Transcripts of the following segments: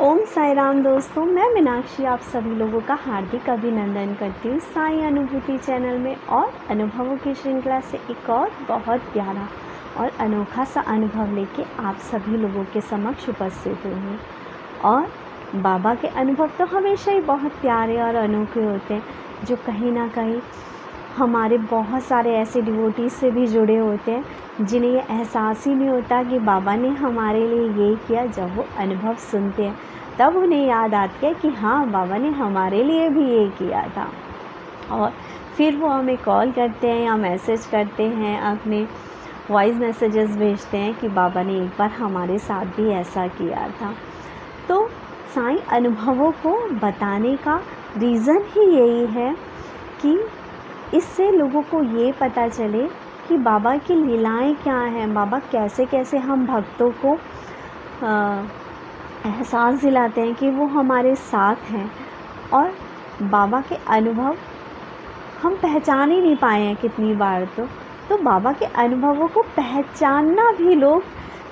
ओम साई राम दोस्तों, मैं मीनाक्षी आप सभी लोगों का हार्दिक अभिनंदन करती हूँ साई अनुभूति चैनल में। और अनुभवों की श्रृंखला से एक और बहुत प्यारा और अनोखा सा अनुभव लेके आप सभी लोगों के समक्ष उपस्थित हुई हूँ। और बाबा के अनुभव तो हमेशा ही बहुत प्यारे और अनोखे होते हैं, जो कहीं ना कहीं हमारे बहुत सारे ऐसे डिवोटीज से भी जुड़े होते हैं जिन्हें ये एहसास ही नहीं होता कि बाबा ने हमारे लिए ये किया। जब वो अनुभव सुनते हैं तब उन्हें याद आती है कि हाँ, बाबा ने हमारे लिए भी ये किया था। और फिर वो हमें कॉल करते हैं या मैसेज करते हैं, अपने वॉइस मैसेजेस भेजते हैं कि बाबा ने एक बार हमारे साथ भी ऐसा किया था। तो साईं अनुभवों को बताने का रीज़न ही यही है कि इससे लोगों को ये पता चले कि बाबा की लीलाएं क्या हैं, बाबा कैसे कैसे हम भक्तों को एहसास दिलाते हैं कि वो हमारे साथ हैं। और बाबा के अनुभव हम पहचान ही नहीं पाए हैं कितनी बार। तो बाबा के अनुभवों को पहचानना भी लोग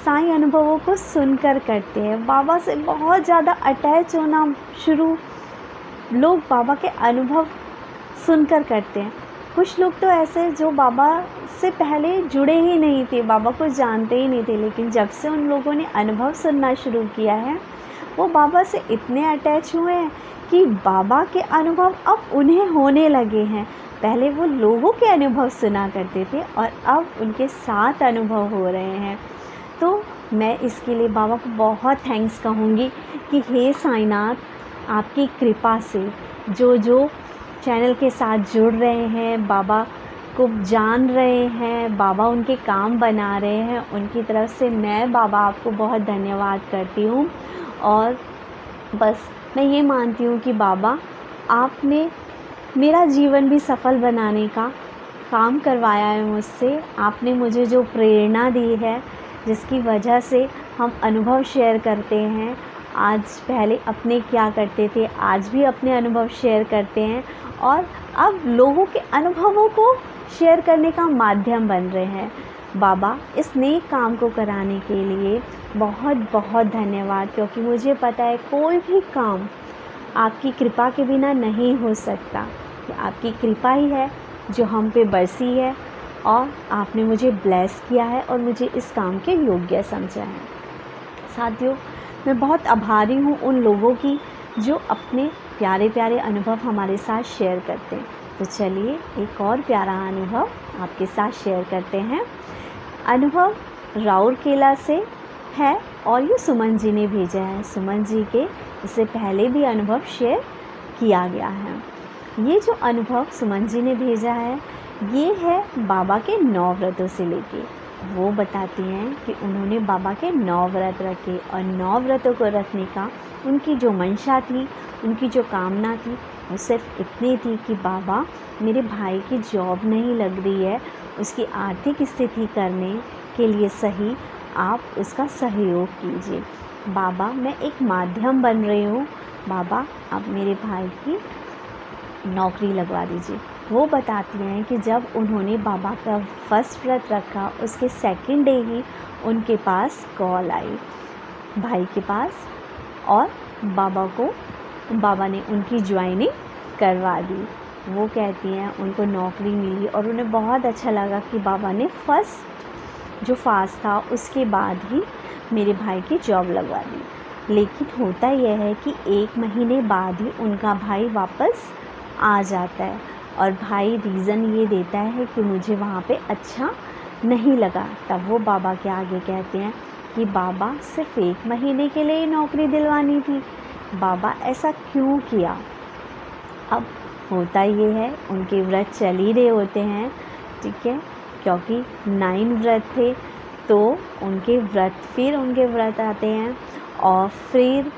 साईं अनुभवों को सुनकर करते हैं। बाबा से बहुत ज़्यादा अटैच होना शुरू लोग बाबा के अनुभव सुनकर करते हैं। कुछ लोग तो ऐसे जो बाबा से पहले जुड़े ही नहीं थे, बाबा को जानते ही नहीं थे, लेकिन जब से उन लोगों ने अनुभव सुनना शुरू किया है वो बाबा से इतने अटैच हुए हैं कि बाबा के अनुभव अब उन्हें होने लगे हैं। पहले वो लोगों के अनुभव सुना करते थे और अब उनके साथ अनुभव हो रहे हैं। तो मैं इसके लिए बाबा को बहुत थैंक्स कहूँगी कि हे साईनाथ, आपकी कृपा से जो चैनल के साथ जुड़ रहे हैं, बाबा को जान रहे हैं, बाबा उनके काम बना रहे हैं, उनकी तरफ से मैं बाबा आपको बहुत धन्यवाद करती हूँ। और बस मैं ये मानती हूँ कि बाबा आपने मेरा जीवन भी सफल बनाने का काम करवाया है मुझसे। आपने मुझे जो प्रेरणा दी है, जिसकी वजह से हम अनुभव शेयर करते हैं, आज पहले अपने क्या करते थे, आज भी अपने अनुभव शेयर करते हैं और अब लोगों के अनुभवों को शेयर करने का माध्यम बन रहे हैं। बाबा इस नेक काम को कराने के लिए बहुत बहुत धन्यवाद, क्योंकि मुझे पता है कोई भी काम आपकी कृपा के बिना नहीं हो सकता। आपकी कृपा ही है जो हम पे बरसी है और आपने मुझे ब्लेस किया है और मुझे इस काम के योग्य समझा है। साथियों, मैं बहुत आभारी हूँ उन लोगों की जो अपने प्यारे प्यारे अनुभव हमारे साथ शेयर करते हैं। तो चलिए एक और प्यारा अनुभव आपके साथ शेयर करते हैं। अनुभव राउरकेला से है और ये सुमन जी ने भेजा है। सुमन जी के इससे पहले भी अनुभव शेयर किया गया है। ये जो अनुभव सुमन जी ने भेजा है ये है बाबा के 9 व्रतों से लेके। वो बताती हैं कि उन्होंने बाबा के 9 व्रत रखे और 9 व्रतों को रखने का उनकी जो मंशा थी, उनकी जो कामना थी, वो सिर्फ इतनी थी कि बाबा मेरे भाई की जॉब नहीं लग रही है, उसकी आर्थिक स्थिति करने के लिए सही आप उसका सहयोग कीजिए। बाबा मैं एक माध्यम बन रही हूँ, बाबा आप मेरे भाई की नौकरी लगवा दीजिए। वो बताती हैं कि जब उन्होंने बाबा का फर्स्ट व्रत रखा उसके सेकंड डे ही उनके पास कॉल आई भाई के पास और बाबा ने उनकी ज्वाइनिंग करवा दी। वो कहती हैं उनको नौकरी मिली और उन्हें बहुत अच्छा लगा कि बाबा ने फर्स्ट जो फास्ट था उसके बाद ही मेरे भाई की जॉब लगवा दी। लेकिन होता यह है कि 1 महीने बाद ही उनका भाई वापस आ जाता है और भाई रीज़न ये देता है कि मुझे वहाँ पे अच्छा नहीं लगा। तब वो बाबा के आगे कहते हैं कि बाबा सिर्फ 1 महीने के लिए नौकरी दिलवानी थी, बाबा ऐसा क्यों किया। अब होता ये है उनके व्रत चल ही रहे होते हैं, ठीक है, क्योंकि 9 व्रत थे तो उनके व्रत आते हैं और फिर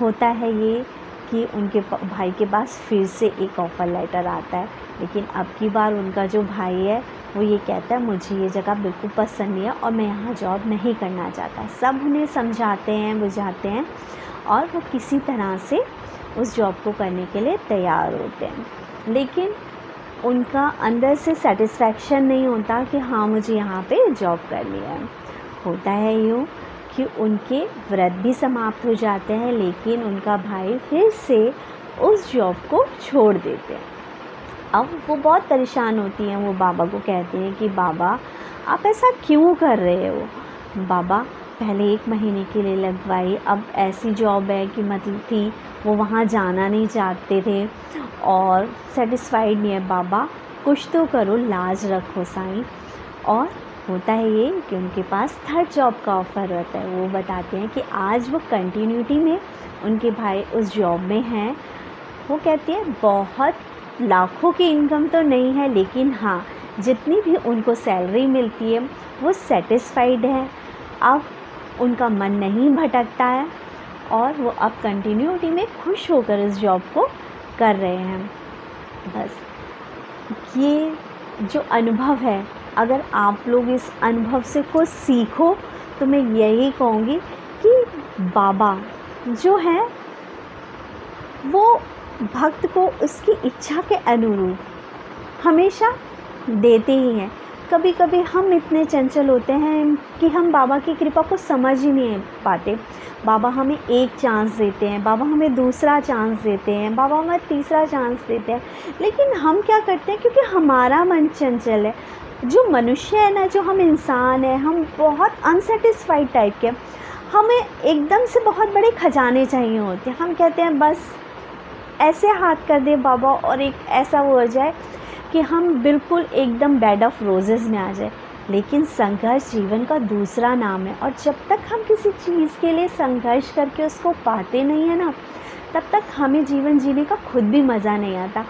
होता है ये कि उनके भाई के पास फिर से एक ऑफ़र लेटर आता है। लेकिन अब की बार उनका जो भाई है वो ये कहता है मुझे ये जगह बिल्कुल पसंद नहीं है और मैं यहाँ जॉब नहीं करना चाहता। सब उन्हें समझाते हैं, बुझाते हैं और वो किसी तरह से उस जॉब को करने के लिए तैयार होते हैं, लेकिन उनका अंदर से सेटिस्फैक्शन नहीं होता कि हाँ मुझे यहाँ पे जॉब करनी है। होता है यूँ कि उनके व्रत भी समाप्त हो जाते हैं, लेकिन उनका भाई फिर से उस जॉब को छोड़ देते हैं। अब वो बहुत परेशान होती हैं, वो बाबा को कहती हैं कि बाबा आप ऐसा क्यों कर रहे हो। बाबा पहले 1 महीने के लिए लगवाई, अब ऐसी जॉब है कि मतलब थी वो वहाँ जाना नहीं चाहते थे और सेटिस्फाइड नहीं है। बाबा कुछ तो करो, लाज रखो साईं। और होता है ये कि उनके पास 3rd जॉब का ऑफ़र रहता है। वो बताते हैं कि आज वो कंटिन्यूटी में उनके भाई उस जॉब में हैं। वो कहती है बहुत लाखों की इनकम तो नहीं है, लेकिन हाँ जितनी भी उनको सैलरी मिलती है वो सेटिस्फाइड है। अब उनका मन नहीं भटकता है और वो अब कंटिन्यूटी में खुश होकर इस जॉब को कर रहे हैं। बस ये जो अनुभव है, अगर आप लोग इस अनुभव से कुछ सीखो तो मैं यही कहूँगी कि बाबा जो है वो भक्त को उसकी इच्छा के अनुरूप हमेशा देते ही हैं। कभी कभी हम इतने चंचल होते हैं कि हम बाबा की कृपा को समझ ही नहीं पाते। बाबा हमें 1 चांस देते हैं, बाबा हमें दूसरा चांस देते हैं, बाबा हमें तीसरा चांस देते हैं, लेकिन हम क्या करते हैं, क्योंकि हमारा मन चंचल है। जो मनुष्य है ना, जो हम इंसान हैं, हम बहुत अनसेटिस्फाइड टाइप के, हमें एकदम से बहुत बड़े खजाने चाहिए होते हैं। हम कहते हैं बस ऐसे हाथ कर दे बाबा और एक ऐसा वो हो जाए कि हम बिल्कुल एकदम बेड ऑफ रोजेज़ में आ जाए। लेकिन संघर्ष जीवन का दूसरा नाम है, और जब तक हम किसी चीज़ के लिए संघर्ष करके उसको पाते नहीं है ना, तब तक हमें जीवन जीने का खुद भी मज़ा नहीं आता।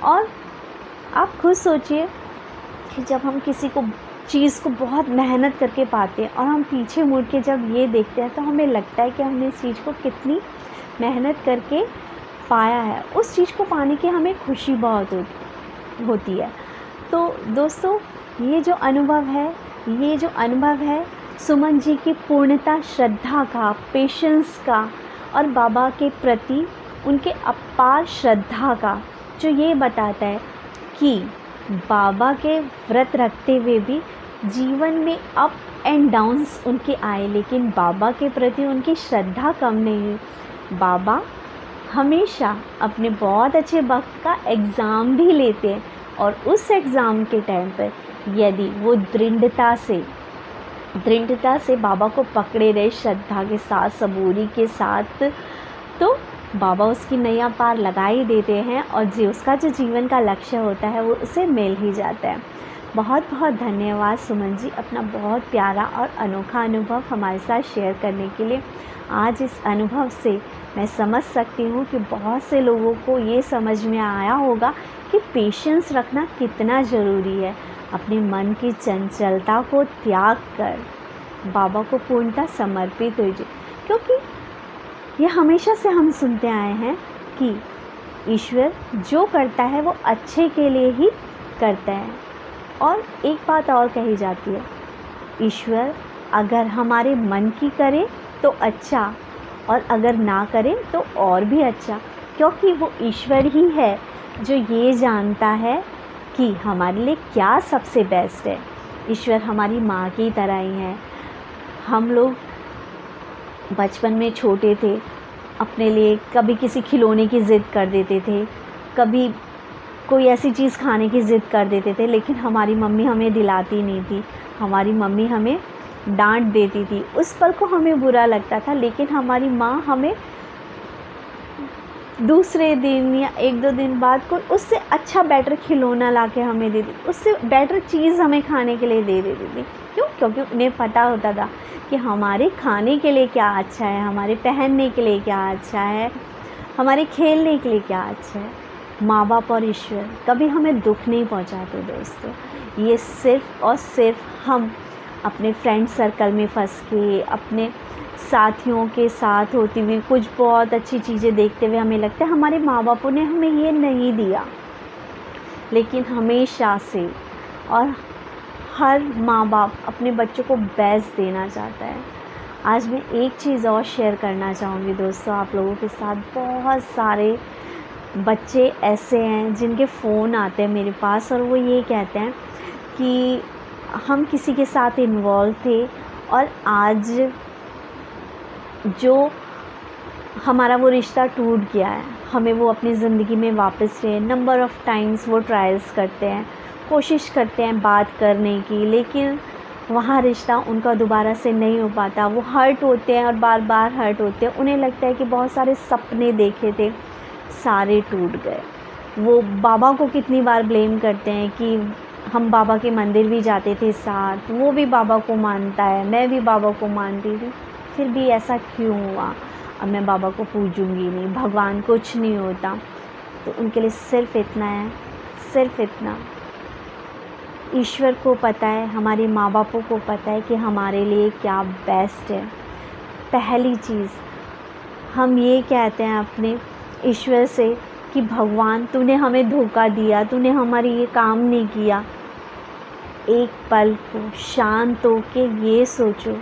और आप खुद सोचिए कि जब हम किसी को चीज़ को बहुत मेहनत करके पाते हैं और हम पीछे मुड़ के जब ये देखते हैं तो हमें लगता है कि हमने इस चीज़ को कितनी मेहनत करके पाया है। उस चीज़ को पाने की हमें खुशी बहुत होती है। तो दोस्तों, ये जो अनुभव है सुमन जी की पूर्णता श्रद्धा का, पेशेंस का और बाबा के प्रति उनके अपार श्रद्धा का, जो ये बताता है कि बाबा के व्रत रखते हुए भी जीवन में अप एंड डाउन्स उनके आए, लेकिन बाबा के प्रति उनकी श्रद्धा कम नहीं हुई। बाबा हमेशा अपने बहुत अच्छे वक्त का एग्ज़ाम भी लेते हैं, और उस एग्ज़ाम के टाइम पर यदि वो दृढ़ता से बाबा को पकड़े रहे, श्रद्धा के साथ, सबूरी के साथ, तो बाबा उसकी नैया पार लगा ही देते हैं और उसका जो जीवन का लक्ष्य होता है वो उसे मिल ही जाता है। बहुत बहुत धन्यवाद सुमन जी, अपना बहुत प्यारा और अनोखा अनुभव हमारे साथ शेयर करने के लिए। आज इस अनुभव से मैं समझ सकती हूँ कि बहुत से लोगों को ये समझ में आया होगा कि पेशेंस रखना कितना ज़रूरी है। अपने मन की चंचलता को त्याग कर बाबा को पूर्णतः समर्पित होइए, क्योंकि ये हमेशा से हम सुनते आए हैं कि ईश्वर जो करता है वो अच्छे के लिए ही करता है। और एक बात और कही जाती है, ईश्वर अगर हमारे मन की करे तो अच्छा, और अगर ना करे तो और भी अच्छा, क्योंकि वो ईश्वर ही है जो ये जानता है कि हमारे लिए क्या सबसे बेस्ट है। ईश्वर हमारी माँ की तरह ही है। हम लोग बचपन में छोटे थे, अपने लिए कभी किसी खिलौने की ज़िद कर देते थे, कभी कोई ऐसी चीज़ खाने की ज़िद कर देते थे, लेकिन हमारी मम्मी हमें दिलाती नहीं थी, हमारी मम्मी हमें डांट देती थी। उस पल को हमें बुरा लगता था, लेकिन हमारी माँ हमें दूसरे दिन या 1-2 दिन बाद कोई उससे अच्छा बेटर खिलौना लाके हमें दे दी, उससे बेटर चीज़ हमें खाने के लिए दे देती थी। क्यों? क्योंकि उन्हें पता होता था कि हमारे खाने के लिए क्या अच्छा है, हमारे पहनने के लिए क्या अच्छा है, हमारे खेलने के लिए क्या अच्छा है। माँ बाप और ईश्वर कभी हमें दुख नहीं पहुँचाते दोस्तों। ये सिर्फ़ और सिर्फ हम अपने फ्रेंड सर्कल में फंस के, अपने साथियों के साथ होती हुई कुछ बहुत अच्छी चीज़ें देखते हुए हमें लगता है हमारे माँ बापों ने हमें ये नहीं दिया, लेकिन हमेशा से और हर माँ बाप अपने बच्चों को बेस्ट देना चाहता है। आज मैं एक चीज़ और शेयर करना चाहूँगी दोस्तों आप लोगों के साथ। बहुत सारे बच्चे ऐसे हैं जिनके फ़ोन आते हैं मेरे पास और वो ये कहते हैं कि हम किसी के साथ इन्वॉल्व थे और आज जो हमारा वो रिश्ता टूट गया है, हमें वो अपनी ज़िंदगी में वापस ले। नंबर ऑफ़ टाइम्स वो ट्रायल्स करते हैं, कोशिश करते हैं बात करने की, लेकिन वहाँ रिश्ता उनका दोबारा से नहीं हो पाता। वो हर्ट होते हैं और बार बार हर्ट होते हैं। उन्हें लगता है कि बहुत सारे सपने देखे थे, सारे टूट गए। वो बाबा को कितनी बार ब्लेम करते हैं कि हम बाबा के मंदिर भी जाते थे साथ, वो भी बाबा को मानता है, मैं भी बाबा को मानती थी, फिर भी ऐसा क्यों हुआ। अब मैं बाबा को पूजूंगी नहीं, भगवान कुछ नहीं होता। तो उनके लिए सिर्फ़ इतना है, सिर्फ़ इतना, ईश्वर को पता है, हमारे माँ बापों को पता है कि हमारे लिए क्या बेस्ट है। पहली चीज़ हम ये कहते हैं अपने ईश्वर से कि भगवान तूने हमें धोखा दिया, तूने हमारी ये काम नहीं किया। एक पल को शांत होके ये सोचो,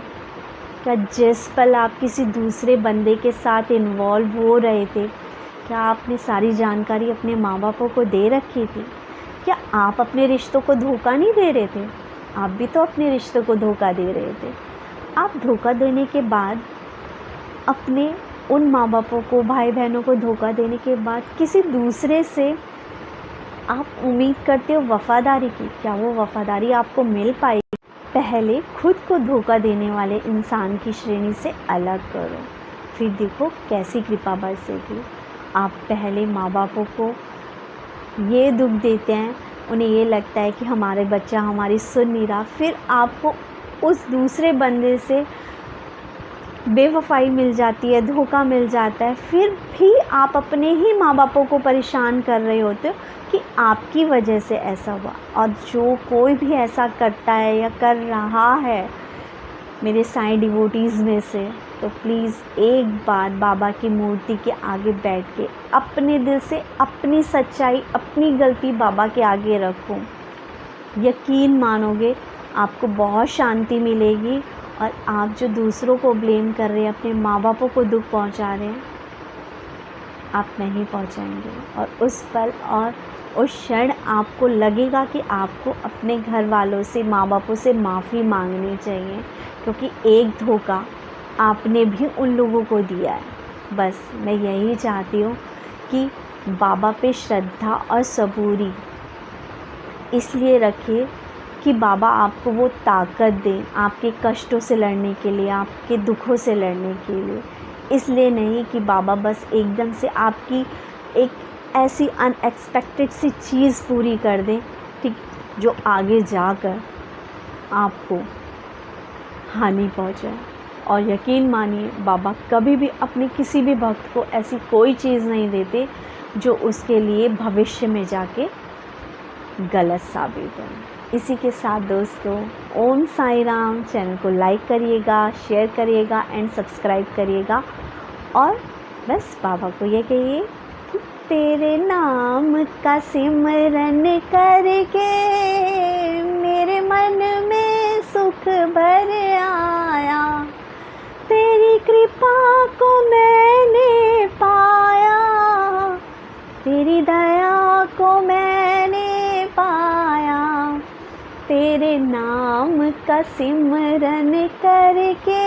क्या जिस पल आप किसी दूसरे बंदे के साथ इन्वॉल्व हो रहे थे, क्या आपने सारी जानकारी अपने माँ बापों को दे रखी थी? क्या आप अपने रिश्तों को धोखा नहीं दे रहे थे? आप भी तो अपने रिश्तों को धोखा दे रहे थे। आप धोखा देने के बाद अपने उन माँ बापों को, भाई बहनों को धोखा देने के बाद किसी दूसरे से आप उम्मीद करते हो वफ़ादारी की, क्या वो वफ़ादारी आपको मिल पाएगी? पहले खुद को धोखा देने वाले इंसान की श्रेणी से अलग करो, फिर देखो कैसी कृपा बरसेगी। आप पहले माँ बापों को ये दुख देते हैं, उन्हें ये लगता है कि हमारे बच्चा हमारी सुन नहीं रहा, फिर आपको उस दूसरे बंदे से बेवफाई मिल जाती है, धोखा मिल जाता है, फिर भी आप अपने ही माँ बापों को परेशान कर रहे होते हो कि आपकी वजह से ऐसा हुआ। और जो कोई भी ऐसा करता है या कर रहा है मेरे साईं डिवोटीज़ में से, तो प्लीज़ एक बार बाबा की मूर्ति के आगे बैठ के अपने दिल से अपनी सच्चाई, अपनी गलती बाबा के आगे रखो। यकीन मानोगे आपको बहुत शांति मिलेगी। और आप जो दूसरों को ब्लेम कर रहे हैं, अपने माँ बापों को दुख पहुंचा रहे हैं, आप नहीं पहुंचाएंगे। और उस पल और उस क्षण आपको लगेगा कि आपको अपने घर वालों से, माँ बापों से माफ़ी मांगनी चाहिए, क्योंकि एक धोखा आपने भी उन लोगों को दिया है। बस मैं यही चाहती हूँ कि बाबा पे श्रद्धा और सबूरी इसलिए रखिए कि बाबा आपको वो ताकत दें आपके कष्टों से लड़ने के लिए, आपके दुखों से लड़ने के लिए। इसलिए नहीं कि बाबा बस एकदम से आपकी एक ऐसी अनएक्सपेक्टेड सी चीज़ पूरी कर दें, ठीक, जो आगे जाकर आपको हानि पहुंचाए। और यकीन मानिए बाबा कभी भी अपने किसी भी भक्त को ऐसी कोई चीज़ नहीं देते जो उसके लिए भविष्य में जाके गलत साबित हो। इसी के साथ दोस्तों, ओम साई राम। चैनल को लाइक करिएगा, शेयर करिएगा एंड सब्सक्राइब करिएगा। और बस बाबा को ये कहिए कि तेरे नाम का सिमरन करके मेरे मन में सुख भर आया, तेरी कृपा को मैंने पाया, तेरी दया को मैंने पाया, तेरे नाम का सिमरन करके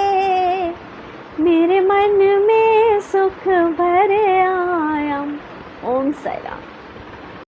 मेरे मन में सुख भर आया। ओम साई राम।